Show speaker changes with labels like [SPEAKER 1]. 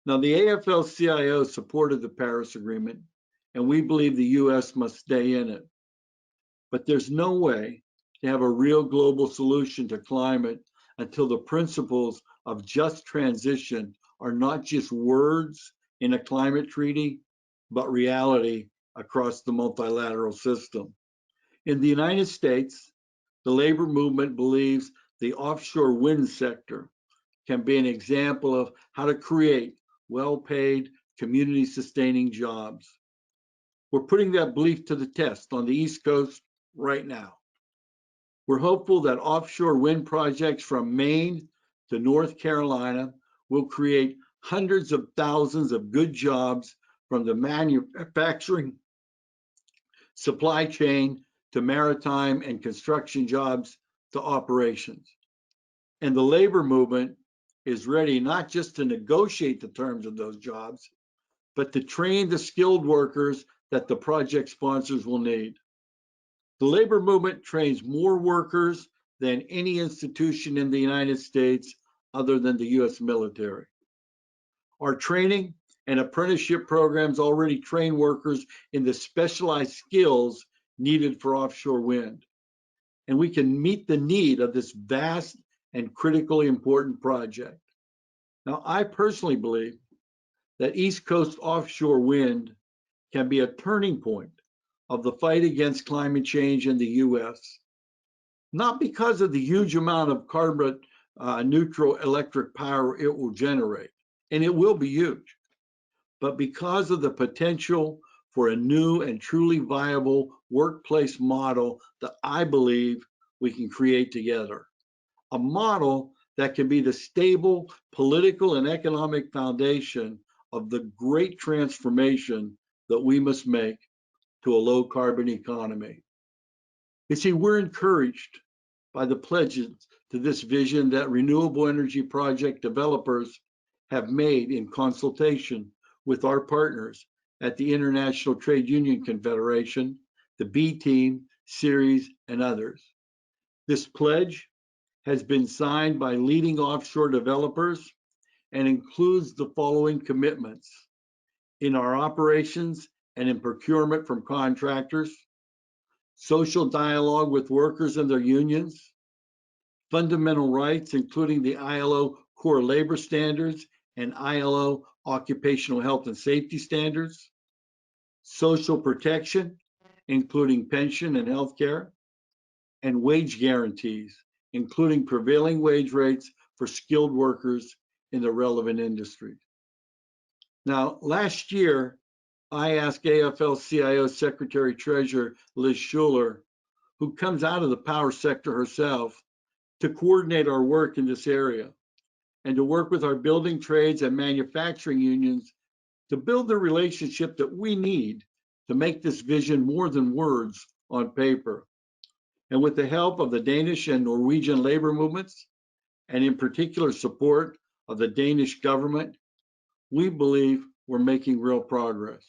[SPEAKER 1] Now, the AFL-CIO supported the Paris Agreement, and we believe the U.S. must stay in it. But there's no way to have a real global solution to climate until the principles of just transition are not just words in a climate treaty, but reality across the multilateral system. In the United States, the labor movement believes the offshore wind sector can be an example of how to create well-paid, community-sustaining jobs. We're putting that belief to the test on the East Coast right now. We're hopeful that offshore wind projects from Maine to North Carolina will create hundreds of thousands of good jobs from the manufacturing, supply chain, to maritime and construction jobs to operations. And the labor movement is ready not just to negotiate the terms of those jobs, but to train the skilled workers that the project sponsors will need. The labor movement trains more workers than any institution in the United States other than the US military. Our training and apprenticeship programs already train workers in the specialized skills needed for offshore wind. And we can meet the need of this vast and critically important project. Now, I personally believe that East Coast offshore wind can be a turning point of the fight against climate change in the US, not because of the huge amount of carbon neutral electric power it will generate, and it will be huge, but because of the potential for a new and truly viable workplace model that I believe we can create together. A model that can be the stable political and economic foundation of the great transformation that we must make to a low carbon economy. You see, we're encouraged by the pledges to this vision that renewable energy project developers have made in consultation with our partners at the International Trade Union Confederation, the B Team, Ceres, and others. This pledge has been signed by leading offshore developers and includes the following commitments: in our operations and in procurement from contractors, social dialogue with workers and their unions, fundamental rights, including the ILO core labor standards and ILO occupational health and safety standards, social protection, including pension and health care, and wage guarantees, including prevailing wage rates for skilled workers in the relevant industries. Now, last year, I asked AFL-CIO Secretary Treasurer Liz Schuler, who comes out of the power sector herself, to coordinate our work in this area and to work with our building trades and manufacturing unions to build the relationship that we need to make this vision more than words on paper. And with the help of the Danish and Norwegian labor movements, and in particular support of the Danish government, we believe we're making real progress.